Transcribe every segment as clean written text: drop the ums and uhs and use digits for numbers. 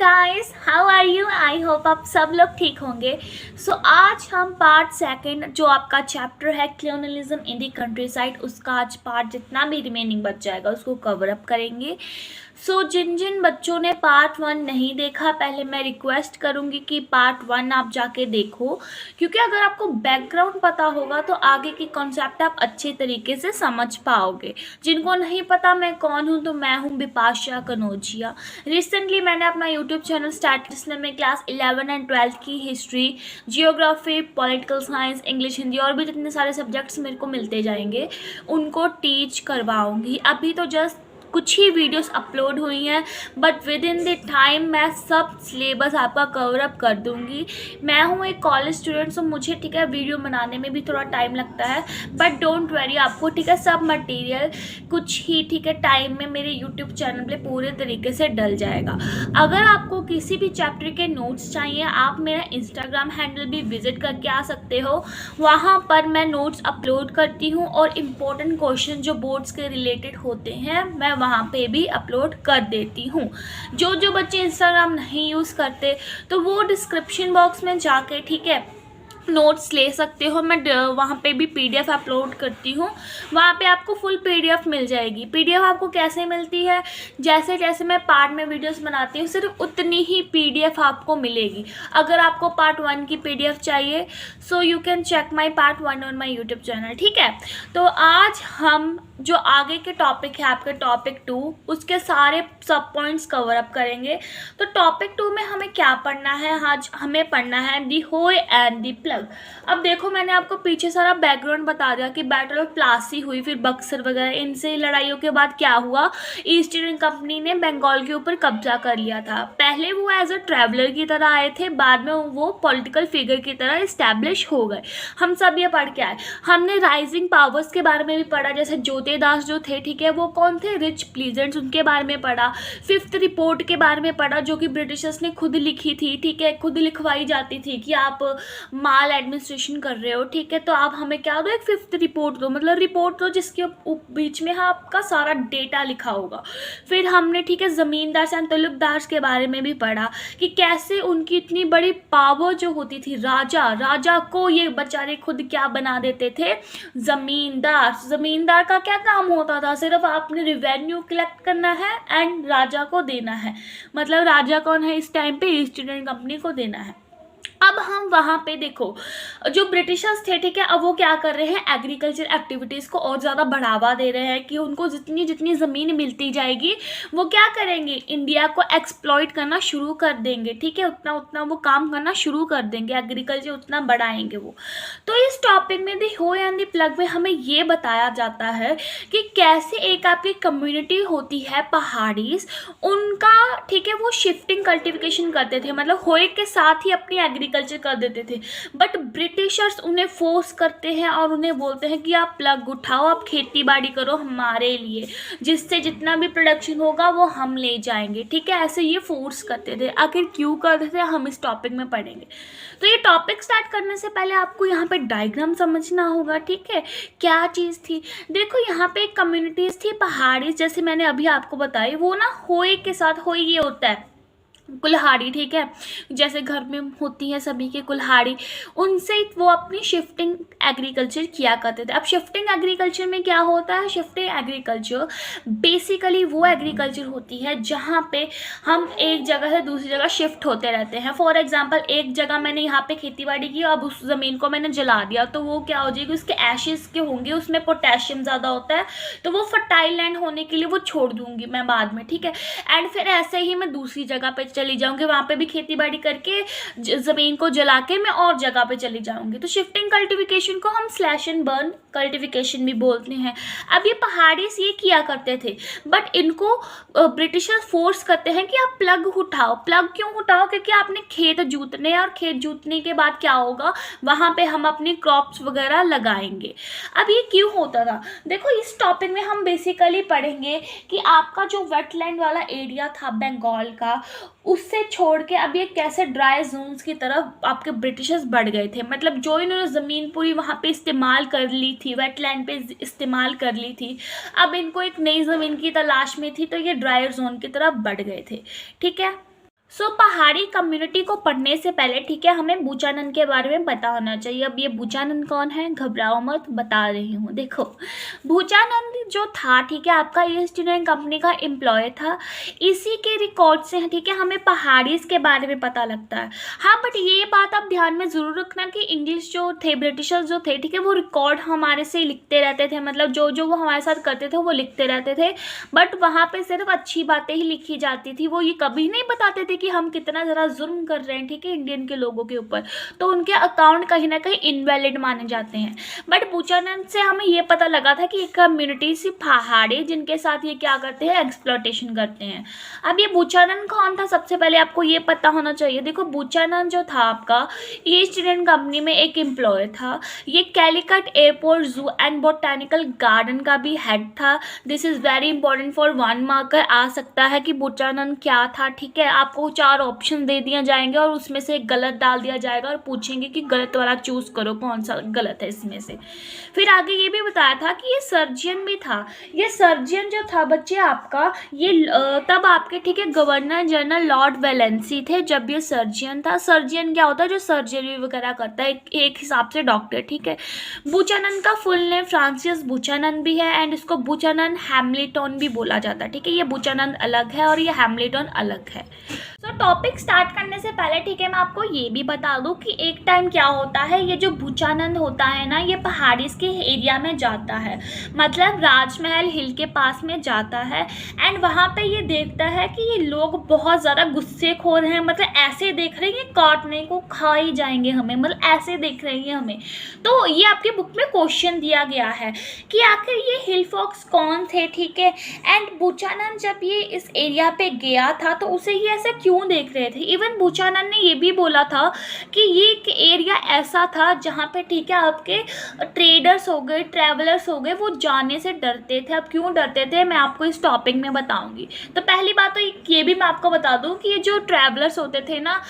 Guys, how are you? I hope आप सब लोग ठीक होंगे। आज हम पार्ट सेकंड जो आपका चैप्टर है कलोनियलिज्म इन दी कंट्री साइड, उसका आज पार्ट जितना भी रिमेनिंग बच जाएगा उसको कवर अप करेंगे। जिन जिन बच्चों ने पार्ट 1 नहीं देखा, पहले मैं रिक्वेस्ट करूंगी कि पार्ट 1 आप जाके देखो, क्योंकि अगर आपको बैकग्राउंड पता होगा तो आगे की कॉन्सेप्ट आप अच्छे तरीके से समझ पाओगे। जिनको नहीं पता मैं कौन हूँ, तो मैं हूँ बिपाशा कनौजिया। रिसेंटली मैंने अपना यूट्यूब चैनल स्टार्ट, जिसमें मैं क्लास 11 एंड 12 की history, geography, political science, English, Hindi और भी जितने सारे सब्जेक्ट्स मेरे को मिलते जाएंगे उनको टीच करवाऊँगी। अभी तो जस्ट कुछ ही वीडियोस अपलोड हुई हैं, but with in the time मैं सब सिलेबस आपका कवर अप कर दूंगी। मैं हूँ एक कॉलेज स्टूडेंट, सो मुझे ठीक है वीडियो बनाने में भी थोड़ा टाइम लगता है, बट डोंट वरी, आपको ठीक है सब मटेरियल कुछ ही ठीक है टाइम में मेरे यूट्यूब चैनल पे पूरे तरीके से डल जाएगा। अगर आपको किसी भी चैप्टर के नोट्स चाहिए, आप मेरा इंस्टाग्राम हैंडल भी विजिट करके आ सकते हो। वहाँ पर मैं नोट्स अपलोड करती हूँ और इम्पोर्टेंट क्वेश्चन जो बोर्ड्स के रिलेटेड होते हैं मैं वहाँ पे भी अपलोड कर देती हूँ। जो बच्चे इंस्टाग्राम नहीं यूज़ करते तो वो डिस्क्रिप्शन बॉक्स में जाके ठीक है नोट्स ले सकते हो। मैं वहाँ पे भी पीडीएफ अपलोड करती हूँ, वहाँ पे आपको फुल पीडीएफ मिल जाएगी। पीडीएफ आपको कैसे मिलती है? जैसे जैसे मैं पार्ट में वीडियोस बनाती हूँ सिर्फ उतनी ही पीडीएफ आपको मिलेगी। अगर आपको पार्ट 1 की पीडीएफ चाहिए so you can check my part 1 on my YouTube channel, ठीक है। तो आज हम जो आगे के टॉपिक है आपके टॉपिक 2, उसके सारे सब पॉइंट्स कवर अप करेंगे। तो टॉपिक 2 में हमें क्या पढ़ना है? आज हमें पढ़ना है दी होय एंड दी प्लग। अब देखो, मैंने आपको पीछे सारा बैकग्राउंड बता दिया कि बैटल ऑफ प्लासी हुई, फिर बक्सर वगैरह, इनसे लड़ाइयों के बाद क्या हुआ, ईस्ट इंडियन कंपनी ने बंगाल के ऊपर कब्जा कर लिया था। पहले वो एज अ ट्रैवलर की तरह आए थे, बाद में वो पॉलिटिकल फिगर की तरह इस्टेब्लिश हो गए। हम सब ये पढ़ के आए। हमने राइजिंग पावर्स के बारे में भी पढ़ा, जैसे ज्योतिदास जो थे, ठीक है, वो कौन थे? रिच प्लीजेंट्स, उनके बारे में पढ़ा। 5th रिपोर्ट के बारे में पढ़ा, जो कि ब्रिटिशर्स ने खुद लिखी थी, ठीक है, खुद लिखवाई जाती थी कि आप माल एडमिनिस्ट्रेशन कर रहे हो, ठीक है, तो आप हमें क्या दो? एक 5th रिपोर्ट दो, मतलब रिपोर्ट दो जिसके बीच में आपका सारा डेटा लिखा होगा। फिर हमने ठीक है ज़मींदार एंड तलुकदार के बारे में भी पढ़ा कि कैसे उनकी इतनी बड़ी पावर जो होती थी, राजा को ये बेचारे खुद क्या बना देते थे? ज़मींदार का क्या काम होता था? सिर्फ आपने रिवेन्यू कलेक्ट करना है एंड राजा को देना है। मतलब राजा कौन है इस टाइम पे? ईस्ट इंडियन कंपनी को देना है। अब हम वहाँ पे देखो, जो ब्रिटिशर्स थे, ठीक है, अब वो क्या कर रहे हैं? एग्रीकल्चर एक्टिविटीज़ को और ज़्यादा बढ़ावा दे रहे हैं कि उनको जितनी जितनी ज़मीन मिलती जाएगी वो क्या करेंगे? इंडिया को एक्सप्लॉइट करना शुरू कर देंगे, ठीक है, उतना उतना वो काम करना शुरू कर देंगे, एग्रीकल्चर उतना बढ़ाएंगे वो। तो इस टॉपिक में दी होय एंड दी प्लग में हमें ये बताया जाता है कि कैसे एक आपकी कम्युनिटी होती है पहाड़ीज, उनका ठीक है वो शिफ्टिंग कल्टिवेशन करते थे, मतलब होय के साथ ही अपनी एग्रीकल्चर कर देते थे। बट ब्रिटिशर्स उन्हें फोर्स करते हैं और उन्हें बोलते हैं कि आप प्लग उठाओ, आप खेती बाड़ी करो हमारे लिए, जिससे जितना भी प्रोडक्शन होगा वो हम ले जाएंगे, ठीक है। ऐसे ये फोर्स करते थे। आखिर क्यों करते थे हम इस टॉपिक में पढ़ेंगे। तो ये टॉपिक स्टार्ट करने से पहले आपको यहाँ पे डायग्राम समझना होगा, ठीक है, क्या चीज़ थी। देखो, यहाँ पे एक कम्युनिटीज़ थी पहाड़ी, जैसे मैंने अभी आपको बताई, वो ना होय के साथ, होय ये होता है कुल्हाड़ी, ठीक है, जैसे घर में होती है सभी के कुल्हाड़ी, उनसे वो अपनी शिफ्टिंग एग्रीकल्चर किया करते थे। अब शिफ्टिंग एग्रीकल्चर में क्या होता है? शिफ्टिंग एग्रीकल्चर बेसिकली वो एग्रीकल्चर होती है जहाँ पे हम एक जगह से दूसरी जगह शिफ्ट होते रहते हैं। फॉर एग्जांपल, एक जगह मैंने यहाँ पे खेती बाड़ी की, अब उस ज़मीन को मैंने जला दिया, तो वो क्या हो जाएगी? उसके एशेज़ के होंगे, उसमें पोटेशियम ज़्यादा होता है, तो वो फर्टाइल लैंड होने के लिए वो छोड़ दूँगी मैं बाद में, ठीक है। एंड फिर ऐसे ही मैं दूसरी जगह पे चली जाऊंगी, वहां पे भी खेती बाड़ी करके जमीन को जला के मैं और जगह पे चली जाऊंगी। तो शिफ्टिंग कल्टिवेशन को हम स्लैश एंड बर्न कल्टिवेशन भी बोलते हैं। अब ये पहाड़ी से ये किया करते थे, बट इनको ब्रिटिशर्स फोर्स करते हैं कि आप प्लग उठाओ। प्लग क्यों उठाओ? क्योंकि आपने खेत जोतने हैं, और खेत जोतने के बाद क्या होगा? वहां पे हम अपनी क्रॉप्स वगैरह लगाएंगे। अब ये क्यों होता था? देखो, इस टॉपिक में हम बेसिकली पढ़ेंगे कि आपका जो वेटलैंड वाला एरिया था बंगाल का, उससे छोड़ के अब ये कैसे ड्राई जोन्स की तरफ आपके ब्रिटिशर्स बढ़ गए थे। मतलब जो इन्होंने ज़मीन पूरी वहाँ पे इस्तेमाल कर ली थी, वेटलैंड पे इस्तेमाल कर ली थी, अब इनको एक नई ज़मीन की तलाश में थी, तो ये ड्राई जोन की तरफ बढ़ गए थे, ठीक है। पहाड़ी कम्युनिटी को पढ़ने से पहले ठीक है हमें बुचानन के बारे में पता होना चाहिए। अब ये बुचानन कौन है, घबराओ मत, बता रही हूँ। देखो बुचानन जो था ठीक है आपका ईस्ट इंडियन कंपनी का एम्प्लॉय था। इसी के रिकॉर्ड से ठीक है हमें पहाड़ीज के बारे में पता लगता है। हाँ बट ये बात आप ध्यान में ज़रूर रखना कि इंग्लिश जो थे, ब्रिटिशर्स जो थे ठीक है वो रिकॉर्ड हमारे से लिखते रहते थे, मतलब जो जो वो हमारे साथ करते थे वो लिखते रहते थे, बट वहाँ पे सिर्फ अच्छी बातें ही लिखी जाती थी। वो ये कभी नहीं बताते थे कि हम कितना ज़रा जुल्म कर रहे हैं ठीक है इंडियन के लोगों के ऊपर, तो उनके अकाउंट कहीं ना कहीं इनवैलिड माने जाते हैं। बट बुचानन से हमें ये पता लगा था कि एक कम्युनिटी सी पहाड़ी जिनके साथ ये क्या करते हैं, एक्सप्लॉयटेशन करते हैं। अब ये बुचानन कौन था, सबसे पहले आपको ये पता होना चाहिए। देखो बुचानन जो था आपका ईस्ट इंडियन कंपनी में एक एम्प्लॉय था। ये Calicut airport zoo and botanical garden का भी हेड था। This is very important for 1 marker. आ सकता है कि बुचानन क्या था ठीक है, आपको 4 ऑप्शन दे दिए जाएंगे और उसमें से एक गलत डाल दिया जाएगा और पूछेंगे कि गलत वाला चूज करो, कौन सा गलत है इसमें से। फिर आगे ये भी बताया था कि ये सर्जियन भी था। ये सर्जियन जो था बच्चे आपका ये तब आपके ठीक है गवर्नर जनरल लॉर्ड वेलेंसी थे जब ये सर्जियन था। सर्जियन क्या होता है, जो सर्जरी वगैरह करता है, एक हिसाब से डॉक्टर ठीक है। बुचानन का फुल नेम फ्रांसिस बुचानन भी है एंड इसको बुचानन हैमिल्टन भी बोला जाता है ठीक है। ये बुचानन अलग है और ये हैमिल्टन अलग है। तो टॉपिक स्टार्ट करने से पहले ठीक है मैं आपको ये भी बता दूं कि एक टाइम क्या होता है, ये जो बुचानन होता है ना ये पहाड़ीज के एरिया में जाता है, मतलब राजमहल हिल के पास में जाता है एंड वहाँ पे ये देखता है कि ये लोग बहुत ज़्यादा गुस्सेखोर हैं, मतलब ऐसे देख रहे हैं काटने को खा ही जाएंगे हमें, मतलब ऐसे देख रहे हैं हमें। तो ये आपके बुक में क्वेश्चन दिया गया है कि आखिर ये हिल फॉक्स कौन थे ठीक है। एंड बुचानन जब ये इस एरिया पे गया था तो उसे ये ऐसे क्यों देख रहे थे। इवन बुचानन ने ये भी बोला था कि ये एक एरिया ऐसा था जहाँ पे ठीक है आपके ट्रेडर्स हो गए, ट्रैवलर्स हो गए, वो जाने से डरते थे। अब क्यों डरते थे मैं आपको इस टॉपिक में बताऊंगी। तो पहली बात तो ये भी मैं आपको बता दूं कि ये जो ट्रैवलर्स होते थे ना,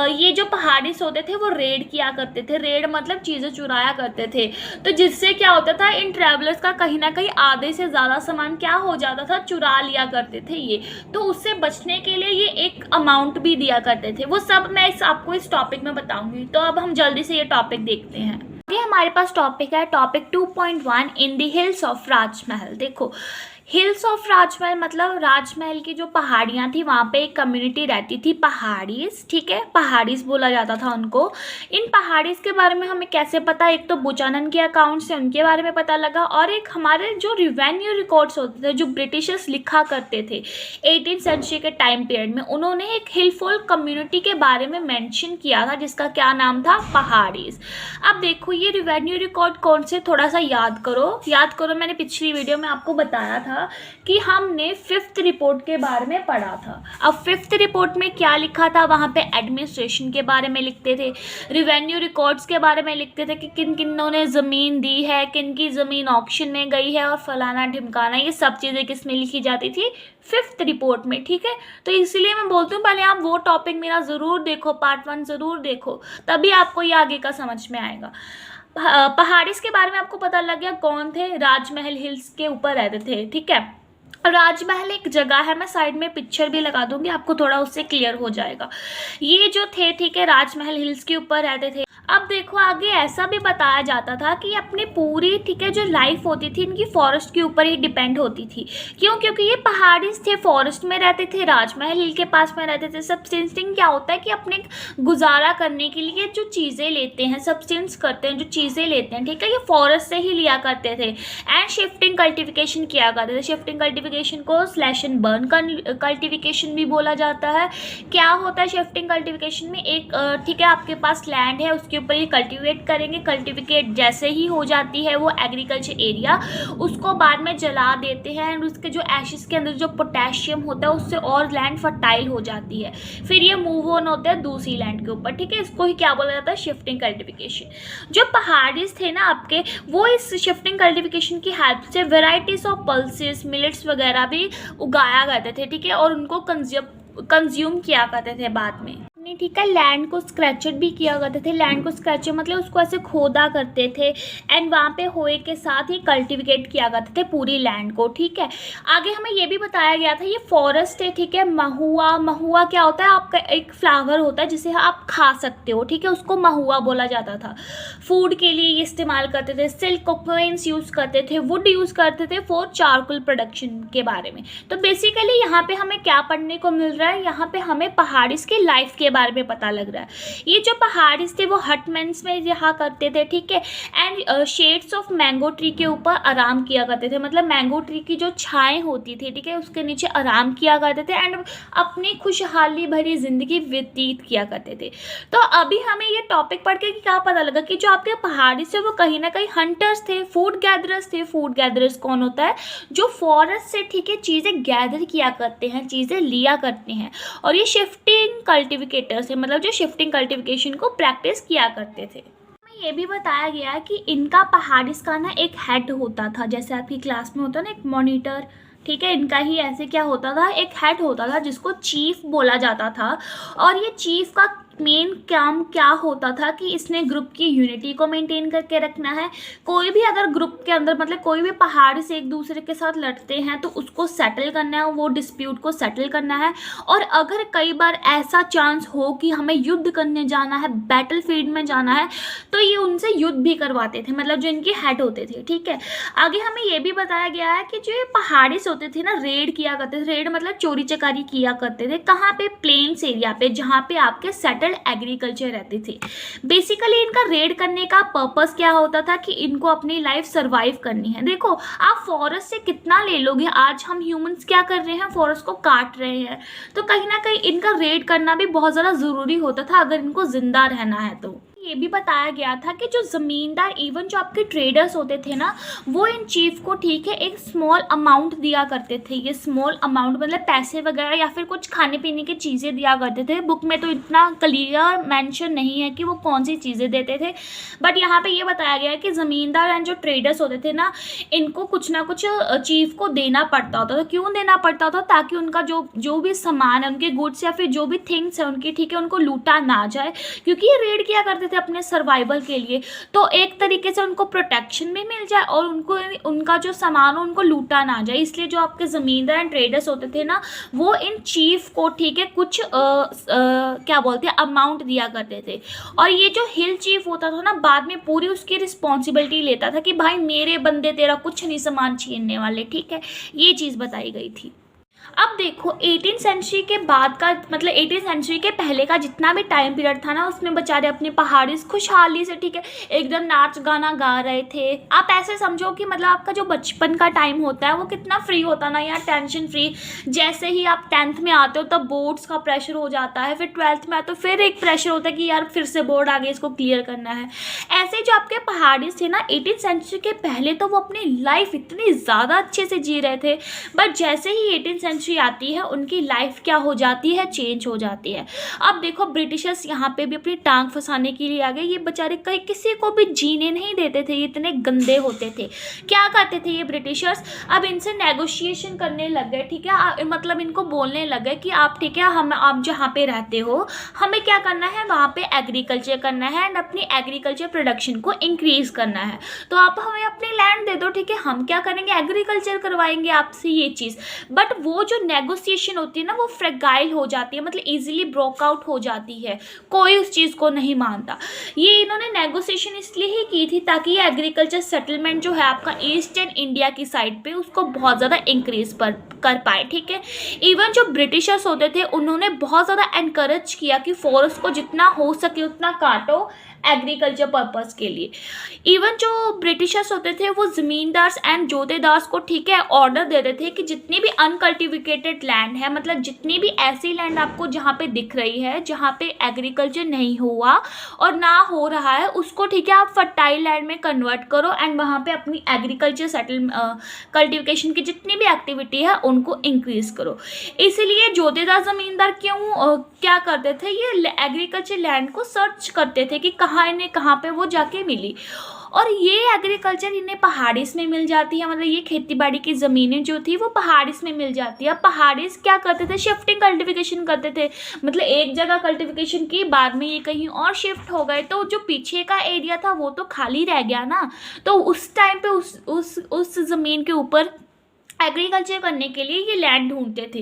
ये जो पहाड़ीस होते थे वो रेड किया करते थे। रेड मतलब चीज़ें चुराया करते थे, तो जिससे क्या होता था इन ट्रैवलर्स का कहीं ना कहीं आधे से ज़्यादा सामान क्या हो जाता था, चुरा लिया करते थे ये। तो उससे बचने के लिए ये एक अमाउंट भी दिया करते थे। वो सब मैं आपको इस टॉपिक में बताऊंगी। तो अब हम जल्दी से ये टॉपिक देखते हैं। ये हमारे पास टॉपिक है topic 2.1 in the hills of Rajmahal. देखो हिल्स ऑफ राजमहल मतलब राजमहल की जो पहाड़ियाँ थी वहाँ पे एक कम्युनिटी रहती थी पहाड़ीज ठीक है, पहाड़ीज बोला जाता था उनको। इन पहाड़ीज के बारे में हमें कैसे पता, एक तो बुचानन के अकाउंट से उनके बारे में पता लगा और एक हमारे जो रिवेन्यू रिकॉर्ड्स होते थे जो ब्रिटिशर्स लिखा करते थे 18th सेंचुरी के टाइम पीरियड में, उन्होंने एक हिलफॉल कम्युनिटी के बारे में मेंशन किया था जिसका क्या नाम था, पहाड़ीज। अब देखो ये रिवेन्यू रिकॉर्ड कौन से, थोड़ा सा याद करो। मैंने पिछली वीडियो में आपको बताया था कि हमने 5th रिपोर्ट के बारे में पढ़ा था। अब 5th रिपोर्ट में क्या लिखा था, वहाँ पे एडमिनिस्ट्रेशन के बारे में लिखते थे, रिवेन्यू रिकॉर्ड्स के बारे में लिखते थे कि किन किन्नों ने ज़मीन दी है, किन की ज़मीन ऑक्शन में गई है और फलाना ढिमकाना, ये सब चीज़ें किस में लिखी जाती थी, 5th रिपोर्ट में ठीक है। तो इसलिए मैं बोलती हूँ पहले आप वो टॉपिक मेरा ज़रूर देखो, पार्ट 1 ज़रूर देखो, तभी आपको ये आगे का समझ में आएगा। पहाड़ीज के बारे में आपको पता लग गया कौन थे, राजमहल हिल्स के ऊपर रहते थे ठीक है। राजमहल एक जगह है, मैं साइड में पिक्चर भी लगा दूंगी, आपको थोड़ा उससे क्लियर हो जाएगा। ये जो थे ठीक है राजमहल हिल्स के ऊपर रहते थे। अब देखो आगे ऐसा भी बताया जाता था कि अपनी पूरी ठीक है जो लाइफ होती थी इनकी फॉरेस्ट के ऊपर ही डिपेंड होती थी। क्यों, क्योंकि ये पहाड़ीज थे, फॉरेस्ट में रहते थे, राजमहल हिल के पास में रहते थे। सब्सिस्टिंग क्या होता है कि अपने गुजारा करने के लिए जो चीज़ें लेते हैं, सब्सिस्टेंस करते हैं, जो चीज़ें लेते हैं ठीक है, ये फॉरेस्ट से ही लिया करते थे। एंड शिफ्टिंग कल्टिविकेशन किया करते थे। शिफ्टिंग कल्टिविकेशन को स्लैश एंड बर्न कल्टिविकेशन भी बोला जाता है। क्या होता है शिफ्टिंग कल्टिविकेशन में, एक ठीक है आपके पास लैंड है, उसके ऊपर ये कल्टीवेट करेंगे, कल्टीवेट जैसे ही हो जाती है वो एग्रीकल्चर एरिया, उसको बाद में जला देते हैं एंड उसके जो एशेस के अंदर जो पोटेशियम होता है उससे और लैंड फर्टाइल हो जाती है, फिर ये मूव ऑन होता है दूसरी लैंड के ऊपर ठीक है। इसको ही क्या बोला जाता है, शिफ्टिंग कल्टिविकेशन। जो पहाड़ीज थे ना आपके, वो इस शिफ्टिंग कल्टिविकेशन की हेल्प से वेराइटीज ऑफ पल्सेस, मिलेट्स वगैरह भी उगाया करते थे ठीक है, और उनको कंज्यूम किया करते थे बाद में। नहीं, ठीक है, लैंड को स्क्रैचर भी किया करते थे। लैंड को स्क्रैचर मतलब उसको ऐसे खोदा करते थे एंड वहाँ पे होए के साथ ही कल्टिवेट किया करते थे पूरी लैंड को, ठीक है। आगे हमें ये भी बताया गया था, ये फॉरेस्ट है, ठीक है। महुआ, महुआ क्या होता है, आपका एक फ्लावर होता है जिसे आप खा सकते हो, ठीक है, उसको महुआ बोला जाता था। फूड के लिए ये इस्तेमाल करते थे, सिल्क कोक्वेंस यूज़ करते थे, वुड यूज़ करते थे फॉर चारकोल प्रोडक्शन के बारे में। तो बेसिकली यहाँ पे हमें क्या पढ़ने को मिल रहा है, यहाँ पे हमें पहाड़िस की लाइफ के बारे में पता लग रहा है। ये जो पहाड़िस थे वो हटमेंट्स में रहा करते थे, ठीक है, and shades of mango tree के ऊपर आराम किया करते थे, मतलब मैंगो ट्री की जो छाएं होती थी, ठीक है, उसके नीचे आराम किया करते थे एंड अपनी खुशहाली भरी जिंदगी व्यतीत किया करते थे। तो अभी हमें ये टॉपिक पढ़ के क्या पता लगा कि जो आपके पहाड़िस थे वो कहीं ना कहीं हंटर्स थे, फूड गैदरर्स थे। फूड गैदरर्स कौन होता है, जो फॉरेस्ट से, ठीक है, चीज़ें गैदर किया करते हैं, चीज़ें लिया करते हैं। और ये शिफ्टिंग कल्टिवेटर्स है, मतलब जो शिफ्टिंग कल्टिवेशन को प्रैक्टिस किया करते थे। हमें ये भी बताया गया कि इनका पहाड़िस का ना एक हेड होता था, जैसे आपकी क्लास में होता है ना एक मॉनिटर, ठीक है, इनका ही ऐसे क्या होता था, एक हेड होता था जिसको चीफ बोला जाता था। और ये चीफ का मेन काम क्या होता था कि इसने ग्रुप की यूनिटी को मेंटेन करके रखना है। कोई भी अगर ग्रुप के अंदर, मतलब कोई भी पहाड़ से एक दूसरे के साथ लड़ते हैं तो उसको सेटल करना है, वो डिस्प्यूट को सेटल करना है। और अगर कई बार ऐसा चांस हो कि हमें युद्ध करने जाना है, बैटल फील्ड में जाना है, तो ये उनसे युद्ध भी करवाते थे, मतलब जो इनके हेड होते थे, ठीक है। आगे हमें ये भी बताया गया है कि जो ये पहाड़ी से होते थे ना, रेड किया करते थे। रेड मतलब चोरी चकारी किया करते थे, कहाँ पे, प्लेन्स एरिया पे, जहाँ पे आपके सेटल एग्रीकल्चर रहते थे। बेसिकली इनका रेड करने का पर्पस क्या होता था कि इनको अपनी लाइफ सरवाइव करनी है। देखो, आप फॉरेस्ट से कितना ले लोगे, आज हम ह्यूमंस क्या कर रहे हैं, फॉरेस्ट को काट रहे हैं। तो कहीं ना कहीं इनका रेड करना भी बहुत ज़्यादा ज़रूरी होता था अगर इनको जिंदा रहना है। तो ये भी बताया गया था कि जो ज़मींदार, इवन जो आपके ट्रेडर्स होते थे ना, वो इन चीफ को, ठीक है, एक स्मॉल अमाउंट दिया करते थे। ये स्मॉल अमाउंट मतलब पैसे वगैरह या फिर कुछ खाने पीने की चीज़ें दिया करते थे। बुक में तो इतना क्लियर मेंशन नहीं है कि वो कौन सी चीज़ें देते थे, बट यहाँ पे ये बताया गया है कि ज़मींदार एंड जो ट्रेडर्स होते थे ना, इनको कुछ ना कुछ चीफ को देना पड़ता होता था। क्यों देना पड़ता था, ताकि उनका जो भी सामान है, उनके गुड्स या फिर जो भी थिंग्स है उनकी, ठीक है, उनको लूटा ना जाए, क्योंकि ये रेड किया करते थे अपने सर्वाइवल के लिए। तो एक तरीके से उनको प्रोटेक्शन भी मिल जाए और उनको उनका जो सामान हो उनको लूटा ना जाए। इसलिए जो आपके ज़मींदार एंड ट्रेडर्स होते थे ना, वो इन चीफ को, ठीक है, कुछ क्या बोलते हैं, अमाउंट दिया करते थे। और ये जो हिल चीफ होता था ना, बाद में पूरी उसकी रिस्पॉन्सिबिलिटी लेता था कि भाई मेरे बंदे तेरा कुछ नहीं सामान छीनने वाले, ठीक है, ये चीज़ बताई गई थी। अब देखो 18th सेंचुरी के बाद का, मतलब 18th सेंचुरी के पहले का जितना भी टाइम पीरियड था ना, उसमें बेचारे अपने पहाड़ी खुशहाली से, ठीक है, एकदम नाच गाना गा रहे थे। आप ऐसे समझो कि मतलब आपका जो बचपन का टाइम होता है वो कितना फ्री होता ना यार, टेंशन फ्री। जैसे ही आप 10th में आते हो तब बोर्ड्स का प्रेशर हो जाता है, फिर 12th में आते हो फिर एक प्रेशर होता है कि यार फिर से बोर्ड आ गए, इसको क्लियर करना है। ऐसे जो आपके पहाड़ी थे ना 18th सेंचुरी के पहले, तो वो अपनी लाइफ इतनी ज़्यादा अच्छे से जी रहे थे, बट जैसे ही 18th सेंचुरी आती है उनकी लाइफ क्या हो जाती है, चेंज हो जाती है। अब देखो ब्रिटिशर्स यहाँ पे भी अपनी टांग फंसाने के लिए आ गए। ये बेचारे कहीं किसी को भी जीने नहीं देते थे, ये इतने गंदे होते थे। क्या करते थे ये ब्रिटिशर्स, अब इनसे नेगोशिएशन करने लग गए, ठीक है, मतलब इनको बोलने लग गए कि आप, ठीक है, आप जहाँ पे रहते हो हमें क्या करना है, वहाँ पे एग्रीकल्चर करना है एंड अपनी एग्रीकल्चर प्रोडक्शन को इंक्रीज करना है। तो आप हमें अपनी लैंड दे दो, ठीक है, हम क्या करेंगे, एग्रीकल्चर करवाएंगे आपसे, ये चीज़। बट वो जो नेगोशिएशन होती है ना, वो फ्रेगाइल हो जाती है, मतलब इजीली ब्रोक आउट हो जाती है, कोई उस चीज़ को नहीं मानता। ये इन्होंने नेगोशिएशन इसलिए ही की थी ताकि ये एग्रीकल्चर सेटलमेंट जो है आपका ईस्टर्न इंडिया की साइड पे, उसको बहुत ज़्यादा इंक्रीज कर पाए, ठीक है। इवन जो ब्रिटिशर्स होते थे उन्होंने बहुत ज़्यादा एनकरेज किया कि फॉरेस्ट को जितना हो सके उतना काटो एग्रीकल्चर पर्पस के लिए। इवन जो ब्रिटिशर्स होते थे वो ज़मींदार्स एंड जोतेदार्स को, ठीक है, ऑर्डर देते थे कि जितनी भी अनकल्टिवेटेड लैंड है, मतलब जितनी भी ऐसी लैंड आपको जहाँ पे दिख रही है जहाँ पे एग्रीकल्चर नहीं हुआ और ना हो रहा है, उसको, ठीक है, आप फर्टाइल लैंड में कन्वर्ट करो एंड वहाँ पे अपनी एग्रीकल्चर कल्टिवेशन की जितनी भी एक्टिविटी है उनको इंक्रीज करो। इसीलिए जोतेदार ज़मींदार क्या करते थे, ये एग्रीकल्चर लैंड को सर्च करते थे कि कहाँ पे वो जाके मिली। और ये एग्रीकल्चर इन्हें पहाड़ीस में मिल जाती है, मतलब ये खेती बाड़ी की ज़मीनें जो थी वो पहाड़ीस में मिल जाती है। अब पहाड़ीस क्या करते थे, शिफ्टिंग कल्टिवेशन करते थे, मतलब एक जगह कल्टिवेशन की, बाद में ये कहीं और शिफ्ट हो गए, तो जो पीछे का एरिया था वो तो खाली रह गया ना। तो उस टाइम पे उस ज़मीन के ऊपर एग्रीकल्चर करने के लिए ये लैंड ढूंढते थे।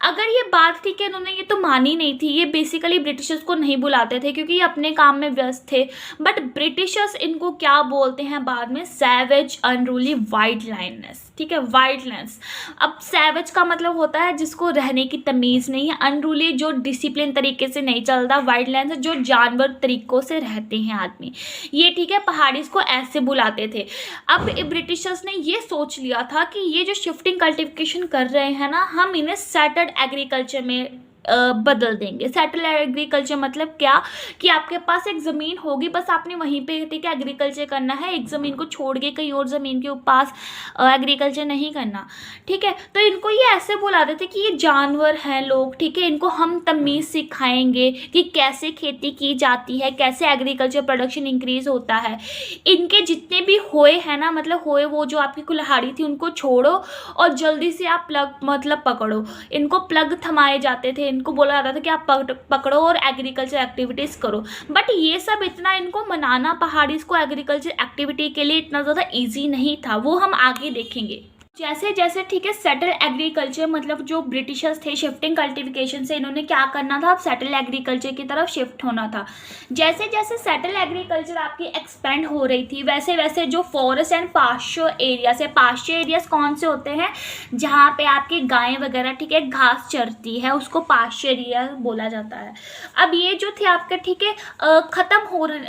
अगर ये बात थी कि इन्होंने ये तो मानी नहीं थी, ये बेसिकली ब्रिटिशर्स को नहीं बुलाते थे क्योंकि ये अपने काम में व्यस्त थे, बट ब्रिटिशर्स इनको क्या बोलते हैं बाद में, सैवेज अनरूली वाइल्ड लाइनस, ठीक है, वाइल्ड लाइन्स। अब सैवेज का मतलब होता है जिसको रहने की तमीज़ नहीं है, अनरूली जो डिसिप्लिन तरीके से नहीं चलता, वाइल्ड लाइन्स जो जानवर तरीक़ों से रहते हैं आदमी, ये ठीक है, पहाड़ीज को ऐसे बुलाते थे। अब ब्रिटिशर्स ने ये सोच लिया था कि ये जो शिफ्टिंग कल्टिवेशन कर रहे हैं ना, हम इन्हें सेटल्ड एग्रीकल्चर में बदल देंगे। सेटल एग्रीकल्चर मतलब क्या, कि आपके पास एक ज़मीन होगी, बस आपने वहीं पे ठीक है एग्रीकल्चर करना है, एक ज़मीन को छोड़ के कहीं और ज़मीन के पास एग्रीकल्चर नहीं करना, ठीक है। तो इनको ये ऐसे बुला देते कि ये जानवर हैं लोग, ठीक है, इनको हम तमीज़ सिखाएंगे कि कैसे खेती की जाती है, कैसे एग्रीकल्चर प्रोडक्शन इंक्रीज़ होता है। इनके जितने भी होए हैं ना, मतलब होए वो जो आपकी कुल्हाड़ी थी उनको छोड़ो और जल्दी से आप प्लग मतलब पकड़ो, इनको प्लग थमाए जाते थे, इनको बोला जाता था कि आप पकड़ो और एग्रीकल्चर एक्टिविटीज़ करो। बट ये सब इतना इनको मनाना पहाड़ीज को एग्रीकल्चर एक्टिविटी के लिए इतना ज़्यादा इजी नहीं था, वो हम आगे देखेंगे। जैसे जैसे ठीक है सेटल एग्रीकल्चर, मतलब जो ब्रिटिशर्स थे शिफ्टिंग कल्टिवेशन से इन्होंने क्या करना था, अब सेटल एग्रीकल्चर की तरफ शिफ्ट होना था। जैसे जैसे सेटल एग्रीकल्चर आपकी एक्सपेंड हो रही थी, वैसे वैसे जो फॉरेस्ट एंड पास्चर एरियाज है, पास्चर एरियाज कौन से होते हैं, जहाँ पे आपकी गायें वगैरह ठीक है घास चरती है, उसको पास्चर एरिया बोला जाता है। अब ये जो थे आपके ठीक है ख़त्म